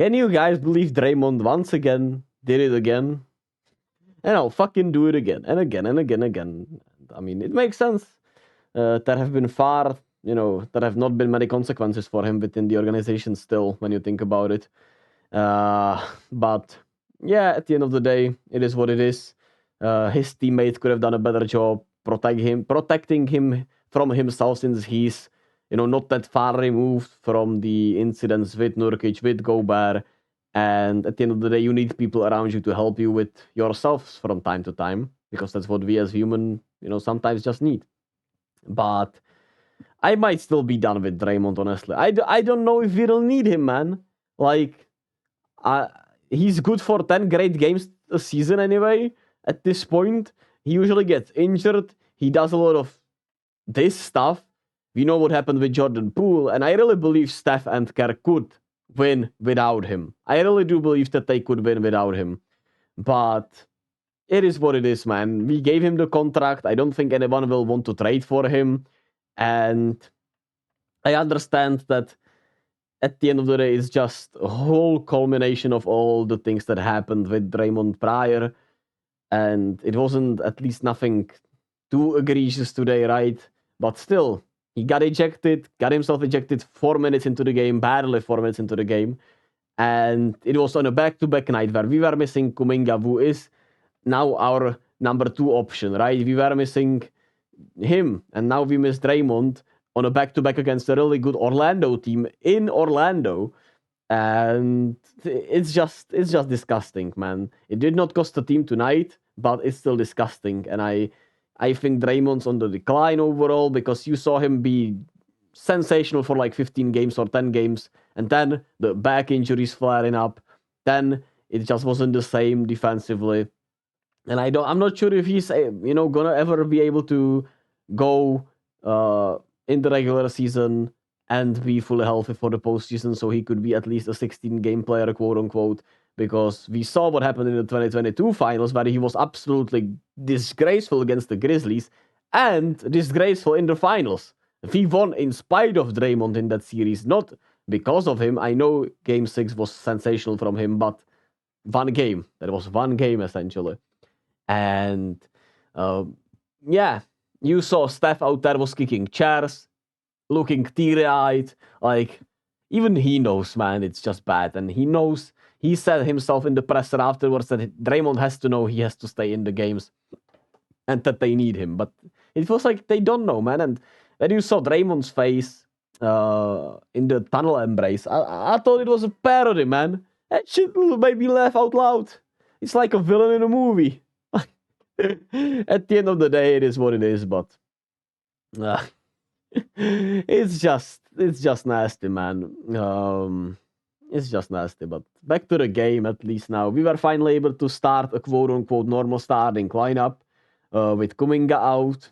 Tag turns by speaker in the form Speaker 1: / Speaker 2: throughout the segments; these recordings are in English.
Speaker 1: Can you guys believe Draymond once again did it again? And I'll fucking do it again and again and again and again. I mean, it makes sense. There have been there have not been many consequences for him within the organization still, when you think about it. But yeah, at the end of the day, it is what it is. His teammates could have done a better job protecting him from himself, since he's not that far removed from the incidents with Nurkic, with Gobert. And at the end of the day, you need people around you to help you with yourselves from time to time, because that's what we as human, sometimes just need. But I might still be done with Draymond, honestly. I don't know if we don't need him, man. Like, he's good for 10 great games a season anyway, at this point. He usually gets injured. He does a lot of this stuff. We know what happened with Jordan Poole, and I really believe Steph and Kerr could win without him. I really do believe that they could win without him. But it is what it is, man. We gave him the contract. I don't think anyone will want to trade for him. And I understand that at the end of the day, it's just a whole culmination of all the things that happened with Draymond prior. And it wasn't, at least nothing too egregious today, right? But still, he got himself ejected 4 minutes into the game, barely 4 minutes into the game. And it was on a back-to-back night where we were missing Kuminga, who is now our number 2 option, right? We were missing him, and now we miss Draymond on a back-to-back against a really good Orlando team in Orlando. And it's just disgusting, man. It did not cost the team tonight, but it's still disgusting. And I think Draymond's on the decline overall, because you saw him be sensational for like 15 games or 10 games, and then the back injuries flaring up. Then it just wasn't the same defensively. And I'm not sure if he's gonna ever be able to go in the regular season and be fully healthy for the postseason, so he could be at least a 16-game player, quote unquote. Because we saw what happened in the 2022 finals, where he was absolutely disgraceful against the Grizzlies and disgraceful in the finals. We won in spite of Draymond in that series, not because of him. I know Game 6 was sensational from him, but one game. That was one game, essentially. And you saw Steph out there was kicking chairs, looking teary-eyed. Like, even he knows, man, it's just bad. And he said himself in the presser afterwards that Draymond has to know he has to stay in the games and that they need him. But it feels like they don't know, man. And then you saw Draymond's face in the tunnel embrace. I thought it was a parody, man. That shit made me laugh out loud. It's like a villain in a movie. At the end of the day, it is what it is, but it's just nasty, man. It's just nasty. But back to the game, at least now. We were finally able to start a quote-unquote normal starting lineup with Kuminga out.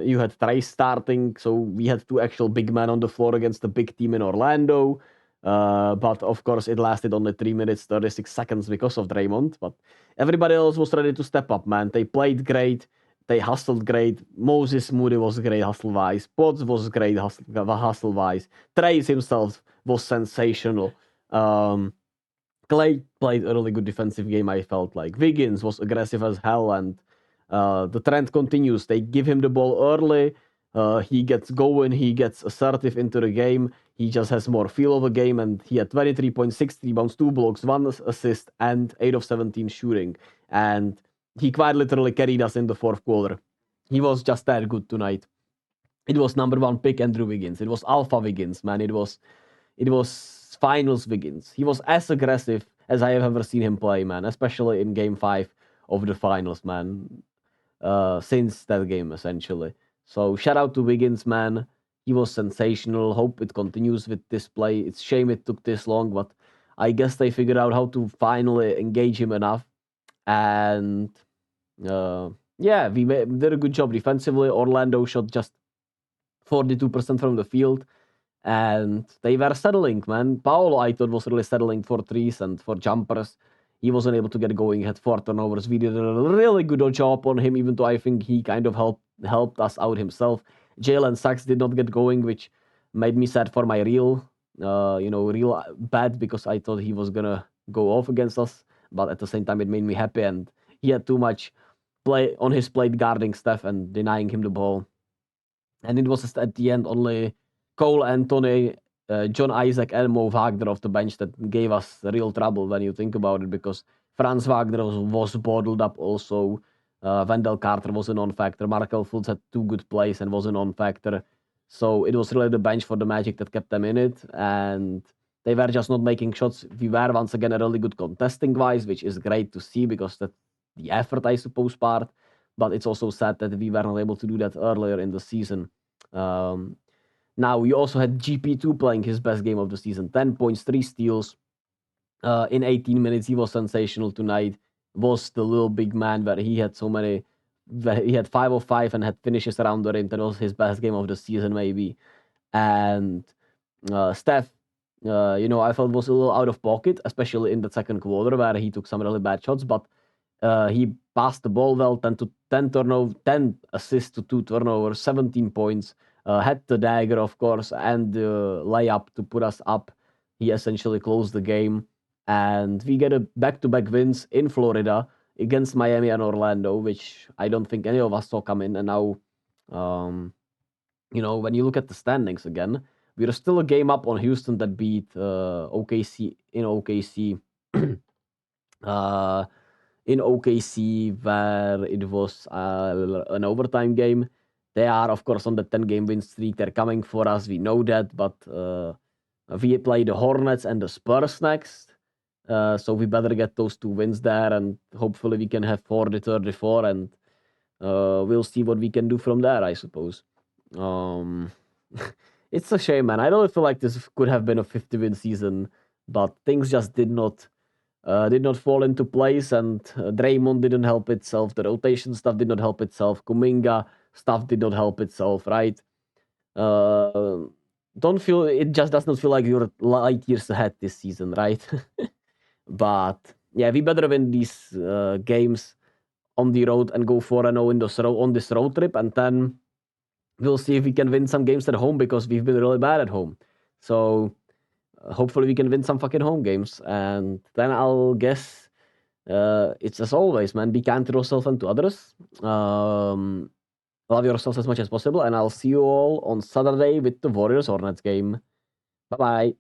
Speaker 1: You had Trace starting, so we had 2 actual big men on the floor against a big team in Orlando. But of course, it lasted only 3 minutes, 36 seconds because of Draymond. But everybody else was ready to step up, man. They played great. They hustled great. Moses Moody was great hustle-wise. Potts was great hustle-wise. Trace himself was sensational. Clay played a really good defensive game, I felt like. Wiggins was aggressive as hell, and the trend continues. They give him the ball early. He gets going. He gets assertive into the game. He just has more feel of a game, and he had 23.6 rebounds, 2 blocks, 1 assist, and 8 of 17 shooting. And he quite literally carried us in the 4th quarter. He was just that good tonight. It was number 1 pick Andrew Wiggins. It was Alpha Wiggins, man. It was finals Wiggins. He was as aggressive as I have ever seen him play, man. Especially in Game 5 of the finals, man. Since that game, essentially. So shout out to Wiggins, man. He was sensational. Hope it continues with this play. It's a shame it took this long, but I guess they figured out how to finally engage him enough. And we did a good job defensively. Orlando shot just 42% from the field. And they were settling, man. Paolo, I thought, was really settling for threes and for jumpers. He wasn't able to get going. He had 4 turnovers. We did a really good job on him, even though I think he kind of helped us out himself. Jalen Sachs did not get going, which made me sad for my real real bad because I thought he was gonna go off against us. But at the same time, it made me happy, and he had too much play on his plate guarding Steph and denying him the ball. And it was just at the end only Cole Anthony, John Isaac, and Mo Wagner off the bench that gave us real trouble when you think about it, because Franz Wagner was bottled up also. Wendell Carter was a non-factor. Markel Fultz had 2 good plays and was a non-factor. So it was really the bench for the Magic that kept them in it. And they were just not making shots. We were once again a really good contesting-wise, which is great to see because that's the effort, I suppose, part. But it's also sad that we were not able to do that earlier in the season. Now, we also had GP2 playing his best game of the season, 10 points, 3 steals. In 18 minutes, he was sensational tonight. Was the little big man where he had so many. He had 5 of 5 and had finishes around the rim. That was his best game of the season, maybe. And Steph, I felt was a little out of pocket, especially in the second quarter where he took some really bad shots. But he passed the ball well, 10 assists to 2 turnovers, 17 points. Had the dagger, of course, and the layup to put us up. He essentially closed the game. And we get a back-to-back wins in Florida against Miami and Orlando, which I don't think any of us saw come in. And now, when you look at the standings again, we're still a game up on Houston that beat OKC in OKC. In OKC, where it was an overtime game. They are, of course, on the 10-game win streak. They're coming for us. We know that, but we play the Hornets and the Spurs next. So we better get those 2 wins there, and hopefully we can have 40-34, and we'll see what we can do from there, I suppose. It's a shame, man. I don't feel like this could have been a 50-win season, but things just did not fall into place, and Draymond didn't help itself. The rotation stuff did not help itself. Kuminga stuff did not help itself, right? It just does not feel like you're light years ahead this season, right? But yeah, we better win these games on the road and go 4-0 on this road trip, and then we'll see if we can win some games at home, because we've been really bad at home. So hopefully we can win some fucking home games, and then I'll guess it's as always, man. Be kind to yourself and to others. Love yourselves as much as possible, and I'll see you all on Saturday with the Warriors Hornets game. Bye bye.